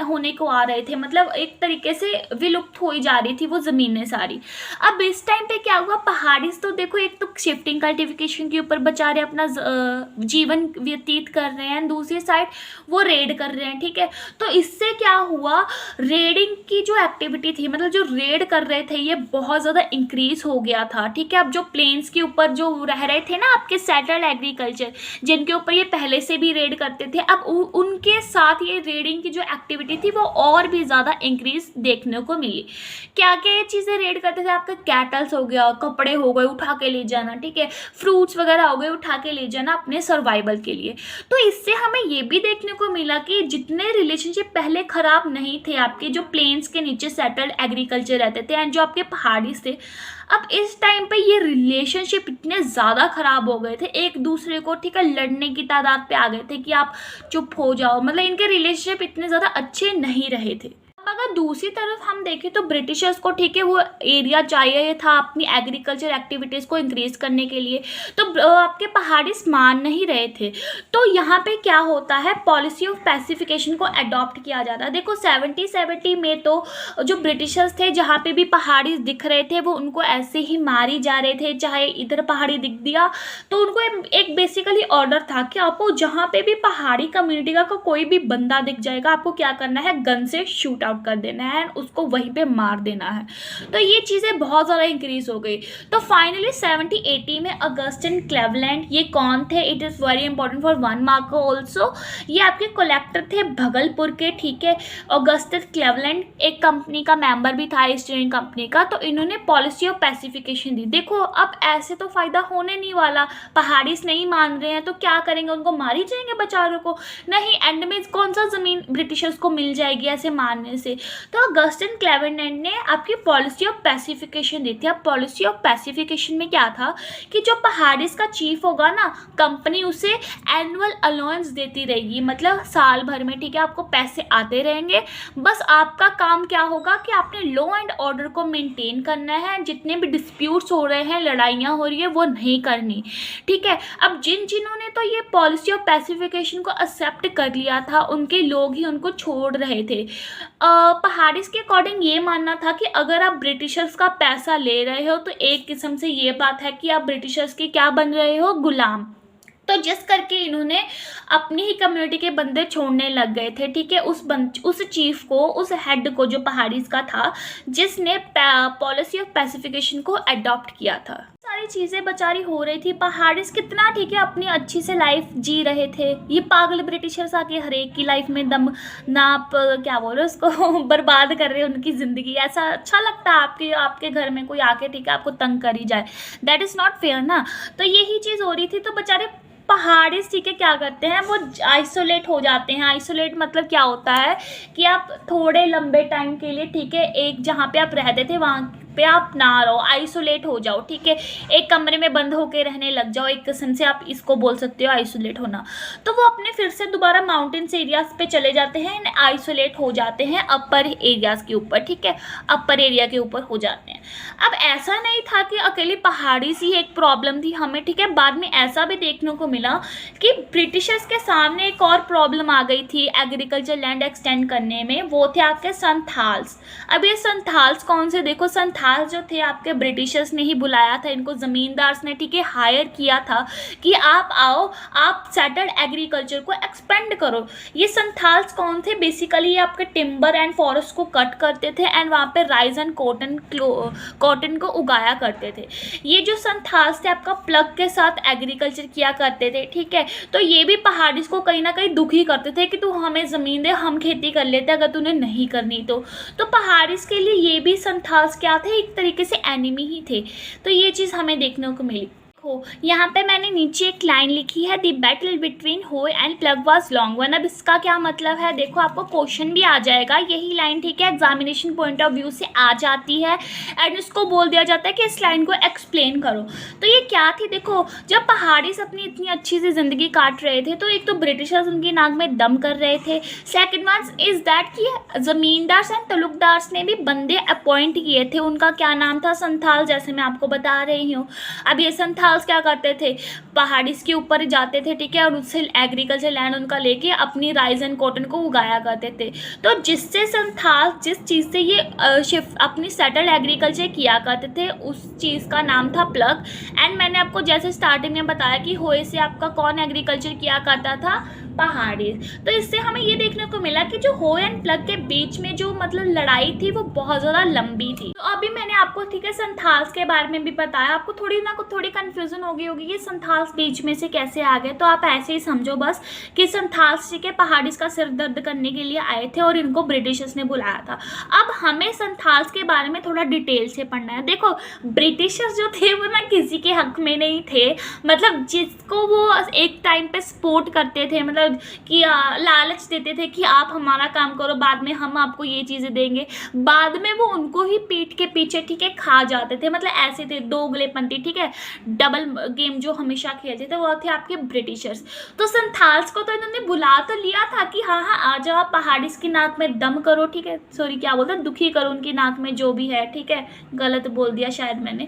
होने को आ रहे थे, मतलब एक तरीके से विलुप्त हो जा रही थी वो ज़मीनें सारी। अब इस टाइम पे क्या हुआ, पहाड़ीज तो देखो एक तो शिफ्टिंग कल्टिवेशन के ऊपर बेचारे अपना जीवन व्यतीत कर रहे हैं, दूसरी साइड वो रेड कर रहे हैं, ठीक है। तो इससे क्या हुआ, रेडिंग की जो एक्टिविटी थी, मतलब जो रेड कर रहे थे ये बहुत ज़्यादा इंक्रीज हो गया था, ठीक है। अब जो प्लेन्स के ऊपर जो रह रहे थे ना आपके सेटल्ड एग्रीकल्चर, जिनके ऊपर ये पहले से भी रेड करते थे, अब उनके साथ ये रेडिंग की जो एक्टिविटी थी वो और भी ज़्यादा इंक्रीज देखने को मिली। क्या क्या ये चीज़ें रेड करते थे, आपका कैटल्स हो गया, कपड़े हो गए उठा के ले जाना, ठीक है, फ्रूट्स वगैरह हो गए उठा के ले जाना अपने सर्वाइवल के लिए। तो इससे हमें ये भी देखने को मिला कि जितने रिलेशनशिप पहले खराब नहीं थे आपके जो प्लेन्स के नीचे सेटल्ड एग्रीकल्चर रहते थे एंड जो आपके पहाड़ी थे, अब इस टाइम पे ये रिलेशनशिप इतने ज़्यादा ख़राब हो गए थे, एक दूसरे को ठीक है लड़ने की तादाद पे आ गए थे कि आप चुप हो जाओ, मतलब इनके रिलेशनशिप इतने ज़्यादा अच्छे नहीं रहे थे। अगर दूसरी तरफ हम देखें तो ब्रिटिशर्स को ठीक है वो एरिया चाहिए था अपनी एग्रीकल्चर एक्टिविटीज़ को इंक्रीज़ करने के लिए, तो आपके पहाड़ीज मान नहीं रहे थे। तो यहाँ पे क्या होता है, पॉलिसी ऑफ पैसिफिकेशन को अडॉप्ट किया जाता है। देखो 70 में तो जो ब्रिटिशर्स थे जहाँ पे भी पहाड़ीज दिख रहे थे वो उनको ऐसे ही मारी जा रहे थे, चाहे इधर पहाड़ी दिख दिया तो उनको एक बेसिकली ऑर्डर था कि आपको जहाँ पे भी पहाड़ी कम्युनिटी का कोई भी बंदा दिख जाएगा आपको क्या करना है, गन से शूट आउट कर देना है, उसको वहीं पे मार देना है। तो ये चीज़ें बहुत ज़्यादा इंक्रीज हो गई। तो फाइनली 70-80 में अगस्टिन क्लेवलैंड, ये कौन थे, it is very important for 1 mark also, ये आपके कलेक्टर थे भगलपुर के, ठीक है। अगस्टिन क्लेवलैंड एक कंपनी का मेंबर भी था ईस्ट इंडियन कंपनी का, तो इन्होंने पॉलिसी ऑफ पैसिफिकेशन दी। देखो अब ऐसे तो फ़ायदा होने नहीं वाला, पहाड़ीस नहीं मान रहे हैं तो क्या करेंगे, उनको मारी जाएंगे बेचारों को, नहीं एंड में कौन सा ज़मीन ब्रिटिशर्स को मिल जाएगी ऐसे मारने से। तो अगस्टिन क्लेवलैंड ने आपकी पॉलिसी ऑफ पैसिफिकेशन दी थी। अब पॉलिसी ऑफ पैसिफिकेशन में क्या था कि जो पहाड़ीज का चीफ होगा ना, कंपनी उसे एनुअल अलाउंस देती रहेगी, मतलब साल भर में ठीक है आपको पैसे आते रहेंगे, बस आपका काम क्या होगा कि आपने लॉ एंड ऑर्डर को मेंटेन करना है, जितने भी डिस्प्यूट्स हो रहे हैं, लड़ाइयाँ हो रही है वो नहीं करनी, ठीक है। अब जिन्होंने तो ये पॉलिसी ऑफ पैसिफिकेशन को एक्सेप्ट कर लिया था उनके लोग ही उनको छोड़ रहे थे। पहाड़ीज के अकॉर्डिंग ये मानना था कि अगर आप ब्रिटिशर्स का पैसा ले रहे हो तो एक किस्म से ये बात है कि आप ब्रिटिशर्स के क्या बन रहे हो, गुलाम। तो जिस करके इन्होंने अपनी ही कम्युनिटी के बंदे छोड़ने लग गए थे, ठीक है। उस चीफ को, उस हेड को जो पहाड़ीज का था, जिसने पॉलिसी ऑफ पैसिफिकेशन को अडॉप्ट किया था। सारी सारी चीज़ें बेचारी हो रही थी। पहाड़िस कितना ठीक है अपनी अच्छी से लाइफ जी रहे थे, ये पागल ब्रिटिशर्स आके हर एक की लाइफ में दम नाप क्या बोल रहे उसको बर्बाद कर रहे हैं उनकी ज़िंदगी। ऐसा अच्छा लगता है आपके घर में कोई आके ठीक है आपको तंग करी जाए? दैट इज़ नॉट फेयर ना। तो यही चीज़ हो रही थी। तो बेचारे पहाड़िस ठीक है क्या करते हैं, वो आइसोलेट हो जाते हैं। आइसोलेट मतलब क्या होता है कि आप थोड़े लंबे टाइम के लिए ठीक है एक जहाँ पे आप रहते थे वहाँ पे आप ना रहो, आइसोलेट हो जाओ, ठीक है, एक कमरे में बंद होके रहने लग जाओ। एक किस्म से आप इसको बोल सकते हो आइसोलेट होना। तो वो अपने फिर से दोबारा माउंटेन्स एरियाज पे चले जाते हैं, आइसोलेट हो जाते हैं अपर एरियाज के ऊपर, ठीक है, अपर एरिया के ऊपर हो जाते हैं। अब ऐसा नहीं था कि अकेली पहाड़ी सी एक प्रॉब्लम थी हमें, ठीक है, बाद में ऐसा भी देखने को मिला कि ब्रिटिशर्स के सामने एक और प्रॉब्लम आ गई थी एग्रीकल्चर लैंड एक्सटेंड करने में, वो थे आपके संथाल्स। अब ये संथाल्स कौन से, देखो संथाल्स जो थे आपके ब्रिटिशर्स ने ही बुलाया था इनको, जमींदार्स ने ठीक है हायर किया था कि आप आओ, आप सेटल्ड एग्रीकल्चर को एक्सपेंड करो। ये संथाल्स कौन थे, बेसिकली ये आपके टिम्बर एंड फॉरेस्ट को कट करते थे एंड वहाँ पे राइस एंड कॉटन को उगाया करते थे। ये जो संथाल्स थे आपका प्लग के साथ एग्रीकल्चर किया करते थे, ठीक है। तो ये भी पहाड़ियों को कहीं ना कहीं दुखी करते थे कि तू हमें ज़मीन दे, हम खेती कर लेते अगर तूने नहीं करनी तो पहाड़ियों के लिए ये भी संथाल्स क्या थे, एक तरीके से एनिमी ही थे। तो ये चीज़ हमें देखने को मिली। हो यहाँ पे मैंने नीचे एक लाइन लिखी है, द बैटल बिटवीन होय and plug was long one. अब इसका क्या मतलब है, देखो आपको क्वेश्चन भी आ जाएगा यही लाइन, ठीक है, एग्जामिनेशन पॉइंट ऑफ व्यू से आ जाती है एंड उसको बोल दिया जाता है कि इस लाइन को एक्सप्लेन करो। तो ये क्या थी, देखो जब पहाड़ीज अपनी इतनी अच्छी सी ज़िंदगी काट रहे थे तो एक तो ब्रिटिशर्स उनकी नाक में दम कर रहे थे, सेकेंड वन इज़ दैट कि ज़मींदार्स एंड तलुकदार्स ने भी बंदे अपॉइंट किए थे, उनका क्या नाम था, संथाल, जैसे मैं आपको बता रही हूँ। अब ये संथाल क्या करते थे, पहाड़ी के ऊपर जाते थे, ठीक है, और उससे एग्रीकल्चर लैंड उनका लेके अपनी राइस एंड कॉटन को उगाया करते थे। तो जिससे संथाल जिस चीज़ से ये शिफ्ट अपनी सेटल्ड एग्रीकल्चर किया करते थे उस चीज़ का नाम था प्लग। एंड मैंने आपको जैसे स्टार्टिंग में बताया कि होए से आपका कौन एग्रीकल्चर किया करता था, पहाड़ी। तो इससे हमें ये देखने को मिला कि जो हो एंड प्लग के बीच में जो मतलब लड़ाई थी वो बहुत ज़्यादा लंबी थी। तो अभी मैंने आपको ठीक है संथाल्स के बारे में भी बताया, आपको थोड़ी कन्फ्यूजन हो गई होगी कि संथाल्स बीच में से कैसे आ गए। तो आप ऐसे ही समझो बस कि संथाल्स ठीक है पहाड़ीज का सिर दर्द करने के लिए आए थे और इनको ब्रिटिशर्स ने बुलाया था। अब हमें संथाल्स के बारे में थोड़ा डिटेल से पढ़ना है। देखो ब्रिटिशर्स जो थे वो ना किसी के हक में नहीं थे, मतलब जिसको वो एक टाइम पे सपोर्ट करते थे, मतलब कि लालच देते थे कि आप हमारा काम करो, बाद में हम आपको ये चीज़ें देंगे, बाद में वो उनको ही पीठ के पीछे ठीक है खा जाते थे। मतलब ऐसे थे दोगलेपंथी, ठीक है, डबल गेम जो हमेशा खेलते थे वो थे आपके ब्रिटिशर्स। तो संथाल्स को तो इन्होंने बुला तो लिया था कि हाँ आ जाओ, पहाड़ीज की नाक में दम करो, ठीक है, सॉरी क्या बोलते हैं, दुखी करो उनकी नाक में जो भी है, ठीक है, गलत बोल दिया शायद मैंने।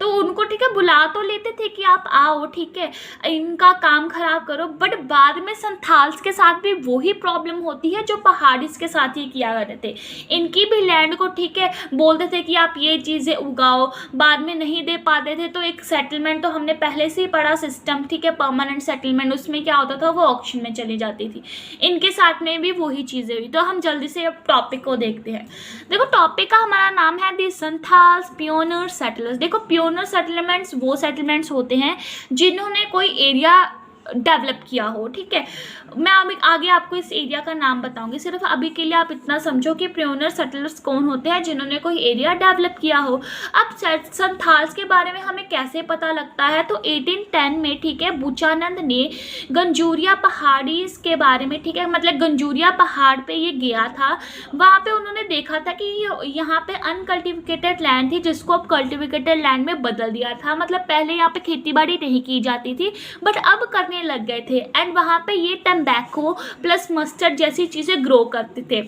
तो उनको ठीक है बुला तो लेते थे कि आप आओ, ठीक है, इनका काम खराब करो, बट बाद में संथाल्स के साथ भी वही प्रॉब्लम होती है जो पहाड़ीज के साथ ही किया करते थे। इनकी भी लैंड को ठीक है बोलते थे कि आप ये चीज़ें उगाओ, बाद में नहीं दे पाते थे तो एक सेटलमेंट, तो हमने पहले से ही पढ़ा सिस्टम, ठीक है, परमानेंट सेटलमेंट, उसमें क्या होता था वो ऑक्शन में चली जाती थी। इनके साथ में भी वही चीज़ें हुई। तो हम जल्दी से अब टॉपिक को देखते हैं। देखो टॉपिक का हमारा नाम है दी संथाल्स पियोनियर सेटलर्स। देखो पियोनियर सेटलमेंट्स वो सेटलमेंट्स होते हैं जिन्होंने कोई एरिया डेवलप किया हो, ठीक है। मैं अभी आगे आपको इस एरिया का नाम बताऊंगी, सिर्फ अभी के लिए आप इतना समझो कि पियोनियर सेटलर्स कौन होते हैं जिन्होंने कोई एरिया डेवलप किया हो। अब संथाल्स के बारे में हमें कैसे पता लगता है, तो 1810 में ठीक है बुचानंद ने गंजूरिया पहाड़ी के बारे में, ठीक है, मतलब गंजूरिया पहाड़ पे ये गया था, वहाँ पे उन्होंने देखा था कि यहाँ पे अनकल्टिवेटेड लैंड थी जिसको अब कल्टिवेटेड लैंड में बदल दिया था। मतलब पहले यहाँ पे खेती बाड़ी नहीं की जाती थी बट अब करने लग गए थे एंड वहाँ पे ये टम्बैको प्लस मस्टर्ड जैसी चीज़ें ग्रो करते थे।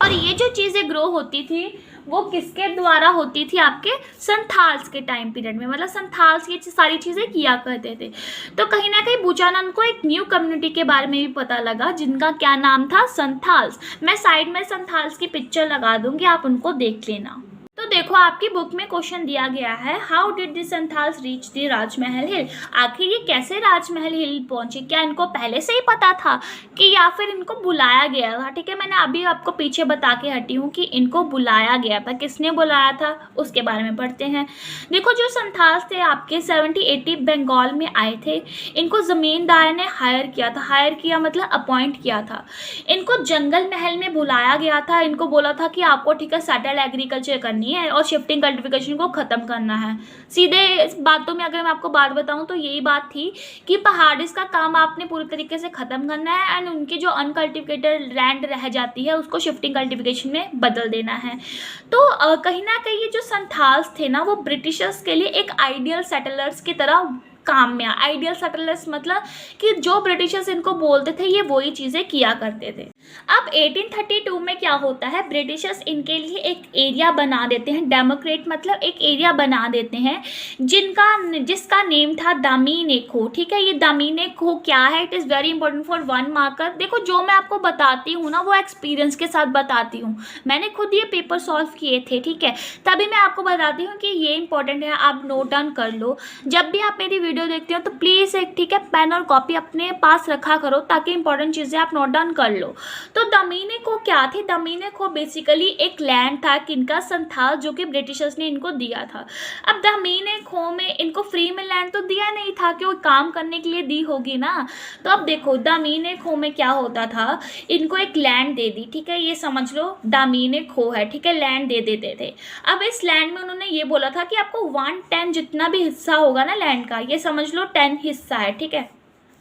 और ये जो चीज़ें ग्रो होती थी वो किसके द्वारा होती थी, आपके संथाल्स के टाइम पीरियड में, मतलब संथाल्स ये सारी चीज़ें किया करते थे। तो कहीं ना कहीं बुचानंद को एक न्यू कम्युनिटी के बारे में भी पता लगा जिनका क्या नाम था, संथाल्स। मैं साइड में संथाल्स की पिक्चर लगा दूंगी, आप उनको देख लेना। तो देखो आपकी बुक में क्वेश्चन दिया गया है, how did the Santhals reach the Rajmahal hill. आखिर ये कैसे राजमहल हिल पहुंचे, क्या इनको पहले से ही पता था कि या फिर इनको बुलाया गया था। ठीक है, मैंने अभी आपको पीछे बता के हटी हूँ कि इनको बुलाया गया था, किसने बुलाया था उसके बारे में पढ़ते हैं। देखो जो संथाल्स थे आपके 70-80 बंगाल में आए थे, इनको ज़मींदार ने हायर किया था, हायर किया मतलब अपॉइंट किया था। इनको जंगल महल में बुलाया गया था, इनको बोला था कि आपको ठीक है सेटल एग्रीकल्चर करनी है और शिफ्टिंग कल्टिवेशन को ख़त्म करना है। सीधे इस बातों में अगर मैं आपको बात बताऊं तो यही बात थी कि पहाड़िस का काम आपने पूरी तरीके से ख़त्म करना है एंड उनकी जो अनकल्टिवेटेड लैंड रह जाती है उसको शिफ्टिंग कल्टिवेशन में बदल देना है। तो कहीं ना कहीं ये जो संथाल्स थे ना वो ब्रिटिशर्स के लिए एक आइडियल सेटलर्स की तरह काम में आइडियल सेटलर्स मतलब कि जो ब्रिटिशर्स इनको बोलते थे ये वही चीज़ें किया करते थे। अब 1832 में क्या होता है, ब्रिटिशर्स इनके लिए एक एरिया बना देते हैं, डेमोक्रेट मतलब एक एरिया बना देते हैं जिसका नेम था दामीने खो। ठीक है, ये दामीने खो क्या है, it is very important for 1 marker. देखो जो मैं आपको बताती हूँ ना वो एक्सपीरियंस के साथ बताती हूँ, मैंने खुद ये पेपर सॉल्व किए थे। ठीक है, तभी मैं आपको बताती हूँ कि ये इंपॉर्टेंट है, आप नोट डाउन कर लो। जब भी आप मेरी वीडियो देखते हो तो प्लीज़ एक ठीक है पेन और कॉपी अपने पास रखा करो ताकि इंपॉर्टेंट चीज़ें आप नोट डाउन कर लो। तो दामीने खो क्या थी, दामीने खो बेसिकली एक लैंड था किनका, संथाल, जो कि ब्रिटिशर्स ने इनको दिया था। अब दामीने खो में इनको फ्री में लैंड तो दिया नहीं था कि वो काम करने के लिए दी होगी ना। तो अब देखो दामीने खो में क्या होता था, इनको एक लैंड दे दी। ठीक है, ये समझ लो दामीने खो है। ठीक है, लैंड दे देते थे। अब इस लैंड में उन्होंने ये बोला था कि आपको 1/10 जितना भी हिस्सा होगा ना लैंड का, ये समझ लो 10 हिस्सा है। ठीक है,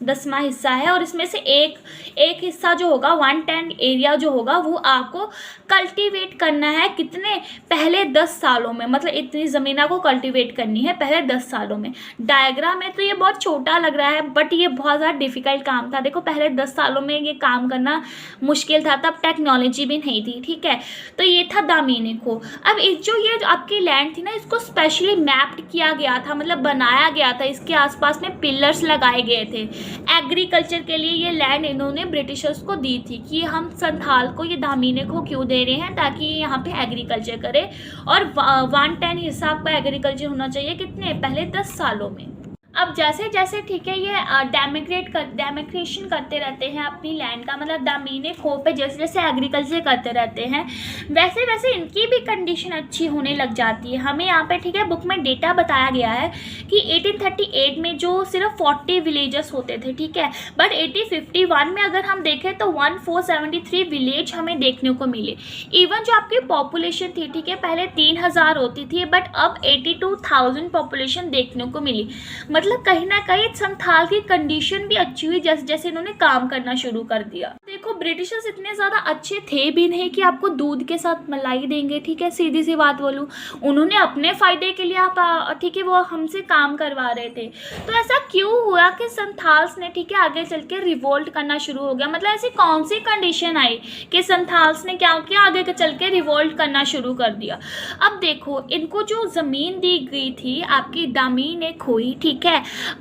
10वां हिस्सा है और इसमें से एक हिस्सा जो होगा 1/10 एरिया जो होगा वो आपको कल्टीवेट करना है। कितने, पहले 10 सालों में, मतलब इतनी ज़मीन आपको कल्टीवेट करनी है पहले 10 सालों में। डायग्राम में तो ये बहुत छोटा लग रहा है बट ये बहुत ज़्यादा डिफ़िकल्ट काम था। देखो पहले 10 सालों में ये काम करना मुश्किल था, तब टेक्नोलॉजी भी नहीं थी। ठीक है, तो ये था दामीने खो। अब जो ये आपकी लैंड थी ना इसको स्पेशली मैप्ड किया गया था, मतलब बनाया गया था, इसके आसपास में पिलर्स लगाए गए थे। एग्रीकल्चर के लिए ये लैंड इन्होंने ब्रिटिशर्स को दी थी कि हम संथाल को ये दामीने को क्यों दे रहे हैं, ताकि ये यहाँ पे एग्रीकल्चर करे। और 1/10 हिस्सा आपका एग्रीकल्चर होना चाहिए कितने, पहले 10 सालों में। अब जैसे जैसे ठीक है ये डेमोक्रेशन करते रहते हैं अपनी लैंड का, मतलब दामीने खो पे जैसे जैसे एग्रीकल्चर करते रहते हैं वैसे वैसे इनकी भी कंडीशन अच्छी होने लग जाती है। हमें यहाँ पे ठीक है बुक में डेटा बताया गया है कि 1838 में जो सिर्फ 40 विलेजेस होते थे। ठीक है, बट 1851 में अगर हम देखें तो 1473 विलेज हमें देखने को मिले। इवन जो आपकी पॉपुलेशन थी ठीक है पहले 3000 होती थी बट अब 82,000 पॉपुलेशन देखने को मिली। मतलब कहीं ना कहीं संथाल की कंडीशन भी अच्छी हुई जैसे जैसे इन्होंने काम करना शुरू कर दिया। देखो ब्रिटिशर्स इतने ज़्यादा अच्छे थे भी नहीं कि आपको दूध के साथ मलाई देंगे। ठीक है, सीधी सी बात बोलूँ, उन्होंने अपने फ़ायदे के लिए आप ठीक है वो हमसे काम करवा रहे थे। तो ऐसा क्यों हुआ कि संथाल्स ने ठीक है आगे चल के रिवोल्ट करना शुरू हो गया, मतलब ऐसी कौन सी कंडीशन आई कि संथाल्स ने क्या किया, आगे चल के रिवोल्ट करना शुरू कर दिया। अब देखो इनको जो ज़मीन दी गई थी आपकी दामीने खोई, ठीक है,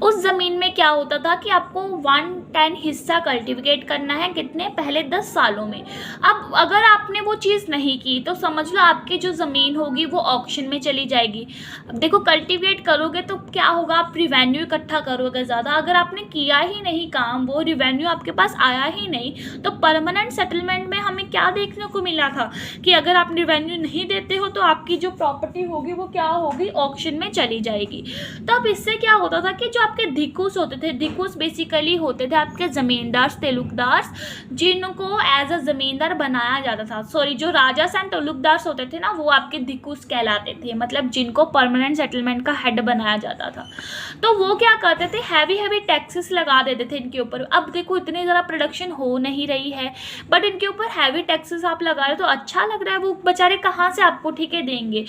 उस ज़मीन में क्या होता था कि आपको 1/10 हिस्सा कल्टिवेट करना है कितने, पहले 10 सालों में। अब अगर आपने वो चीज़ नहीं की तो समझ लो आपकी जो ज़मीन होगी वो ऑक्शन में चली जाएगी। अब देखो कल्टिवेट करोगे तो क्या होगा, आप रिवेन्यू इकट्ठा करोगे ज़्यादा। अगर आपने किया ही नहीं काम, वो रिवेन्यू आपके पास आया ही नहीं, तो परमानेंट सेटलमेंट में हमें क्या देखने को मिला था कि अगर आप रिवेन्यू नहीं देते हो तो आपकी जो प्रॉपर्टी होगी वो क्या होगी, ऑक्शन में चली जाएगी। तो अब इससे क्या होता था कि जो आपके धिकुस होते थे, धिकुस बेसिकली होते थे आपके ज़मींदार तेलुकदार जिनको एज अ ज़मींदार बनाया जाता था। सॉरी, जो राजा एंड तेलुकदार होते थे ना वो आपके धिकुस कहलाते थे, मतलब जिनको परमानेंट सेटलमेंट का हेड बनाया जाता था। तो वो क्या करते थे, हैवी टैक्सेस लगा देते थे इनके ऊपर। अब देखो इतनी ज़्यादा प्रोडक्शन हो नहीं रही है बट इनके ऊपर हैवी टैक्सेस आप लगा रहे हो तो अच्छा लग रहा है, वो बेचारे कहाँ से आपको ठीक है देंगे।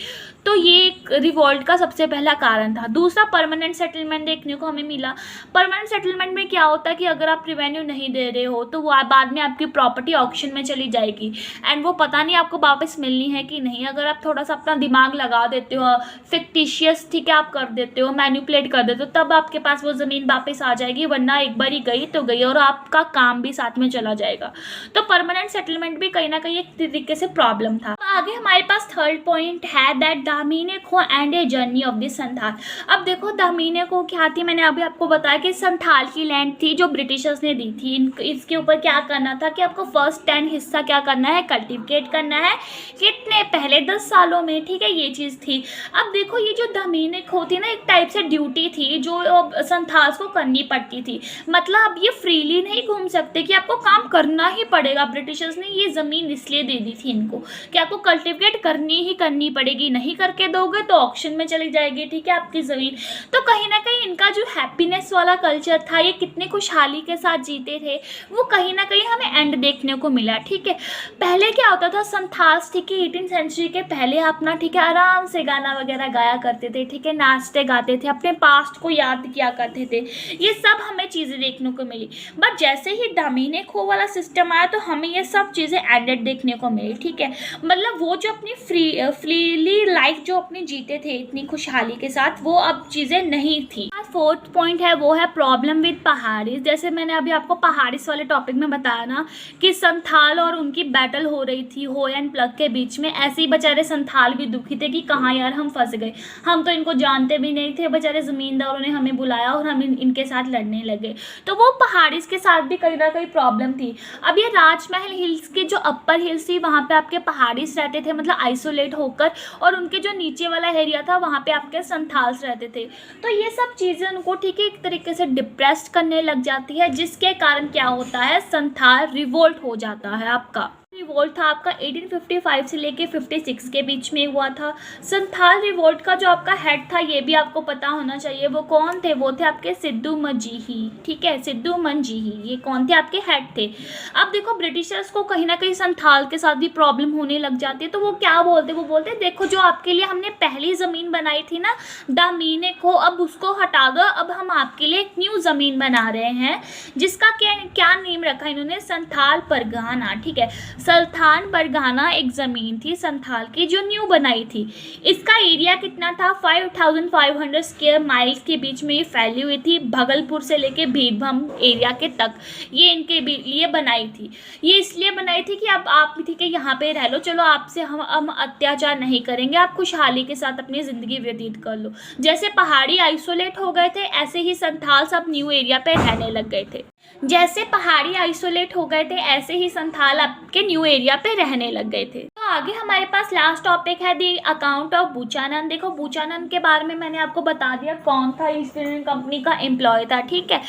तो ये एक रिवॉल्ट का सबसे पहला कारण था। दूसरा परमानेंट सेटलमेंट सेटलमेंट देखने को हमें मिला। परमानेंट सेटलमेंट में क्या होता है कि अगर आप रिवेन्यू नहीं दे रहे हो तो वो बाद में आपकी प्रॉपर्टी ऑक्शन में चली जाएगी एंड वो पता नहीं आपको वापस मिलनी है कि नहीं। अगर आप थोड़ा सा अपना दिमाग लगा देते हो, फिक्टिशियस ठीक है आप कर देते हो, मैनिपुलेट कर देते हो, तब आपके पास वो ज़मीन वापस आ जाएगी, वरना एक बार ही गई तो गई और आपका काम भी साथ में चला जाएगा। तो परमानेंट सेटलमेंट भी कहीं ना कहीं एक तरीके से प्रॉब्लम था। आगे हमारे पास थर्ड पॉइंट है दैट दामीने खो and a journey of the Santhal. अब देखो दामीने खो क्या थी, मैंने अभी आपको बताया कि संथाल की लैंड थी जो ब्रिटिशर्स ने दी थी। इसके ऊपर क्या करना था कि आपको फर्स्ट 10 हिस्सा क्या करना है, कल्टिवेट करना है। कितने पहले 10 सालों में, ठीक है, ये चीज़ थी। अब देखो ये जो दामीने खो थी ना, एक टाइप से ड्यूटी थी जो संथाल्स को करनी पड़ती थी। मतलब ये फ्रीली नहीं घूम सकते कि आपको काम करना ही पड़ेगा। ब्रिटिशर्स ने ये ज़मीन इसलिए दे दी थी इनको कि आपको कल्टिवेट करनी ही करनी पड़ेगी, नहीं करके दोगे तो ऑक्शन में चली जाएगी, ठीक है, आपकी ज़मीन। तो कहीं ना कहीं इनका जो हैप्पीनेस वाला कल्चर था, ये कितने खुशहाली के साथ जीते थे, वो कहीं ना कहीं हमें एंड देखने को मिला, ठीक है। पहले क्या होता था, संथाल्स ठीक है 18वीं सेंचुरी के पहले अपना ठीक है आराम से गाना वगैरह गाया करते थे, ठीक है, नाचते गाते थे, अपने पास्ट को याद किया करते थे। ये सब हमें चीज़ें देखने को मिली। बट जैसे ही दामीने खो वाला सिस्टम आया तो हमें ये सब चीज़ें एंडेड देखने को मिली, ठीक है। मतलब वो जो अपनी फ्रीली लाइफ जो अपनी जीते थे इतनी खुशहाली के साथ, वो अब चीज़ें नहीं थी। फोर्थ पॉइंट है वो है प्रॉब्लम विद पहाड़ीज। जैसे मैंने अभी आपको पहाड़ीज वाले टॉपिक में बताया ना कि संथाल और उनकी बैटल हो रही थी हो एंड प्लग के बीच में। ऐसे ही बेचारे संथाल भी दुखी थे कि कहाँ यार हम फंस गए, हम तो इनको जानते भी नहीं थे, बेचारे ज़मींदारों ने हमें बुलाया और हम इनके साथ लड़ने लगे। तो वो पहाड़ीज के साथ भी कहीं ना कहीं प्रॉब्लम थी। अब ये राजमहल हिल्स के जो अपर हिल्स थी वहाँ पे आपके पहाड़ीज रहते थे, मतलब आइसोलेट होकर, और उनके जो नीचे वाला एरिया था वहाँ पे आपके संथाल्स रहते थे। तो ये सब चीज़ें उनको ठीक है एक तरीके से डिप्रेस्ड करने लग जाती है, जिसके कारण क्या होता है, संथाल रिवोल्ट हो जाता है। आपका रिवोल्ट था आपका 1855 से लेके 56 के बीच में हुआ था। संथाल रिवोल्ट का जो आपका हेड था, ये भी आपको पता होना चाहिए, वो कौन थे, वो थे आपके सिद्धू मजीही, ठीक है, सिद्धू मंजीही, ये कौन थे, आपके हेड थे। अब देखो ब्रिटिशर्स को कहीं ना कहीं संथाल के साथ भी प्रॉब्लम होने लग जाती है, तो वो क्या बोलते, वो बोलते देखो जो आपके लिए हमने पहली ज़मीन बनाई थी ना दामीने को, अब उसको हटा दो, अब हम आपके लिए एक न्यू ज़मीन बना रहे हैं, जिसका क्या नेम रखा इन्होंने, संथाल परगना, ठीक है। संथाल परगना एक ज़मीन थी संथाल की जो न्यू बनाई थी। इसका एरिया कितना था, 5500 स्क्वायर माइल्स के बीच में ये फैली हुई थी, भागलपुर से लेके बीरभूम एरिया के तक ये इनके लिए बनाई थी। ये इसलिए बनाई थी कि अब आप ठीक है यहाँ पे रह लो, चलो आपसे हम अत्याचार नहीं करेंगे, आप खुशहाली के साथ अपनी ज़िंदगी व्यतीत कर लो। जैसे पहाड़ी आइसोलेट हो गए थे, ऐसे ही संथाल सब न्यू एरिया पे रहने लग गए थे। जैसे पहाड़ी आइसोलेट हो गए थे, ऐसे ही संथाल आपके न्यू एरिया पे रहने लग गए थे। तो आगे हमारे पास लास्ट टॉपिक है दी अकाउंट ऑफ बुचानंद। देखो बुचानंद के बारे में मैंने आपको बता दिया कौन था, ईस्ट इंडियन कंपनी का एम्प्लॉय था, ठीक है।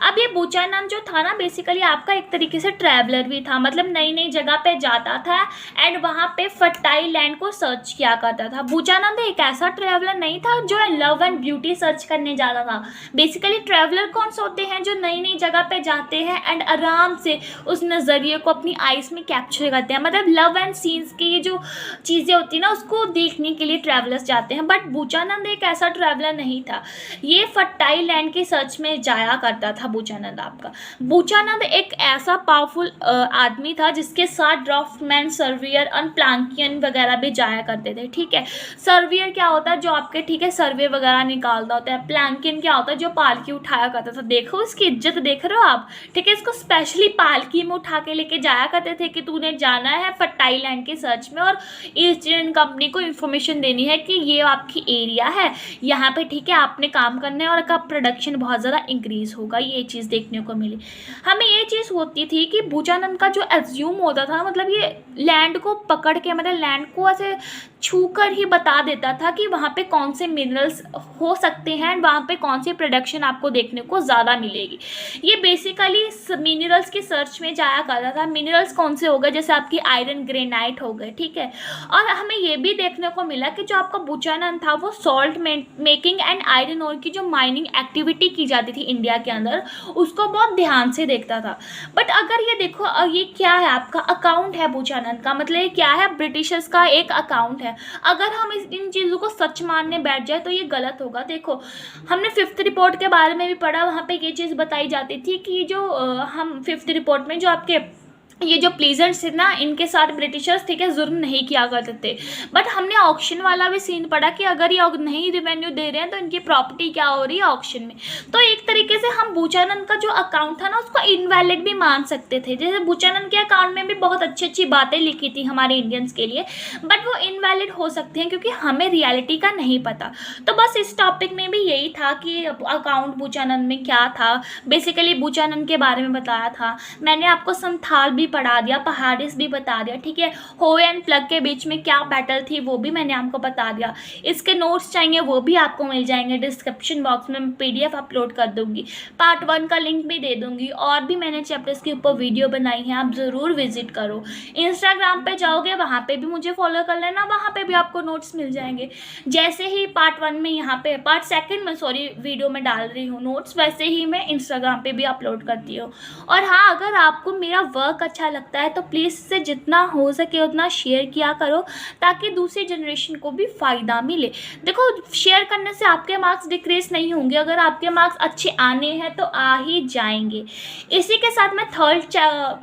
अब ये बुचानंद जो था ना, बेसिकली आपका एक तरीके से ट्रैवलर भी था, मतलब नई नई जगह पे जाता था एंड वहाँ पे फर्टाइल लैंड को सर्च किया करता था। बुचानंद एक ऐसा ट्रैवलर नहीं था जो लव एंड ब्यूटी सर्च करने जाता था। बेसिकली ट्रैवलर कौन से होते हैं, जो नई नई जगह पे जाते हैं एंड आराम से उस नज़रिए को अपनी आइज़ में कैप्चर करते हैं, मतलब लव एंड सीन्स की ये जो चीज़ें होती हैं ना उसको देखने के लिए ट्रैवलर्स जाते हैं। बट बुचानंद एक ऐसा ट्रैवलर नहीं था, ये फर्टाइल लैंड के सर्च में जाया करता था बुचानंद आपका। बुचानंद एक ऐसा पावरफुल आदमी था जिसके साथ ड्राफ्टमैन, सर्वेयर और प्लांकियन वगैरह भी जाया करते थे, ठीक है। सर्वेयर क्या होता है, जो आपके ठीक है सर्वे वगैरह निकालता होता है। प्लांकियन क्या होता है, जो पालकी उठाया करता था। देखो इसकी इज्जत देख रहे हो आप, ठीक है। इसको स्पेशली पालकी में उठा के लेके जाया करते थे कि तूने जाना है फर्टाइल लैंड के सर्च में और ईस्ट इंडियन कंपनी को इन्फॉर्मेशन देनी है कि ये आपकी एरिया है, यहाँ पे ठीक है आपने काम करना है और आपका प्रोडक्शन बहुत ज़्यादा इंक्रीज होगा। ये चीज़ देखने को मिली। हमें ये चीज़ होती थी कि बुचानंद का जो एज्यूम होता था, मतलब ये लैंड को पकड़ के, मतलब लैंड को ऐसे छू कर ही बता देता था कि वहाँ पे कौन से मिनरल्स हो सकते हैं एंड वहाँ पे कौन सी प्रोडक्शन आपको देखने को ज़्यादा मिलेगी। ये बेसिकली मिनरल्स की सर्च में जाया करता था। मिनरल्स कौन से हो गए, जैसे आपकी आयरन, ग्रेनाइट हो गए, ठीक है। और हमें ये भी देखने को मिला कि जो आपका बुचानंद था वो salt making and iron ore की जो माइनिंग एक्टिविटी की जाती थी इंडिया के अंदर, उसको बहुत ध्यान से देखता था। बट अगर ये देखो, ये क्या है, आपका अकाउंट है बुचानंद का, मतलब ये क्या है, ब्रिटिशर्स का एक अकाउंट है। है। अगर हम इन चीज़ों को सच मानने बैठ जाए तो ये गलत होगा। देखो, हमने फिफ्थ रिपोर्ट के बारे में भी पढ़ा, वहाँ पे ये चीज़ बताई जाती थी कि जो हम फिफ्थ रिपोर्ट में जो आपके ये जो प्लीजेंट्स थे ना, इनके साथ ब्रिटिशर्स ठीक है जुर्म नहीं किया करते थे। बट हमने ऑक्शन वाला भी सीन पढ़ा कि अगर ये नहीं रिवेन्यू दे रहे हैं तो इनकी प्रॉपर्टी क्या हो रही है ऑक्शन में। तो एक तरीके से हम बुचानन का जो अकाउंट था ना उसको इनवैलिड भी मान सकते थे। जैसे बुचानन के अकाउंट में भी बहुत अच्छी अच्छी बातें लिखी थी हमारे इंडियंस के लिए, बट वो इनवैलिड हो सकते हैं क्योंकि हमें रियलिटी का नहीं पता। तो बस इस टॉपिक में भी यही था कि अकाउंट बुचानन में क्या था, बेसिकली बुचानन के बारे में बताया था मैंने आपको। संथाल भी पढ़ा दिया, पहाड़िस भी बता दिया, ठीक है। हो एंड प्लग के बीच में क्या बैटल थी वो भी मैंने आपको बता दिया। इसके नोट्स चाहिए वो भी आपको मिल जाएंगे डिस्क्रिप्शन बॉक्स में, मैं PDF अपलोड कर दूंगी, पार्ट 1 का लिंक भी दे दूंगी। और भी मैंने चैप्टर्स के ऊपर वीडियो बनाई है, आप ज़रूर विजिट करो। इंस्टाग्राम पे जाओगे वहाँ पे भी मुझे फॉलो कर लेना, वहाँ पे भी आपको नोट्स मिल जाएंगे। जैसे ही पार्ट 1 में यहाँ पे पार्ट 2 में वीडियो में डाल रही हूँ नोट्स, वैसे ही मैं इंस्टाग्राम पे भी अपलोड करती हूँ। और हाँ, अगर आपको मेरा वर्क अच्छा लगता है तो प्लीज़ से जितना हो सके उतना शेयर किया करो ताकि दूसरी जनरेशन को भी फ़ायदा मिले। देखो, शेयर करने से आपके मार्क्स डिक्रीज नहीं होंगे, अगर आपके मार्क्स अच्छे आने हैं तो आ ही जाएंगे। इसी के साथ मैं थर्ड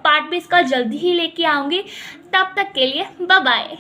पार्ट भी इसका जल्दी ही लेके आऊँगी। तब तक के लिए बाय बाय।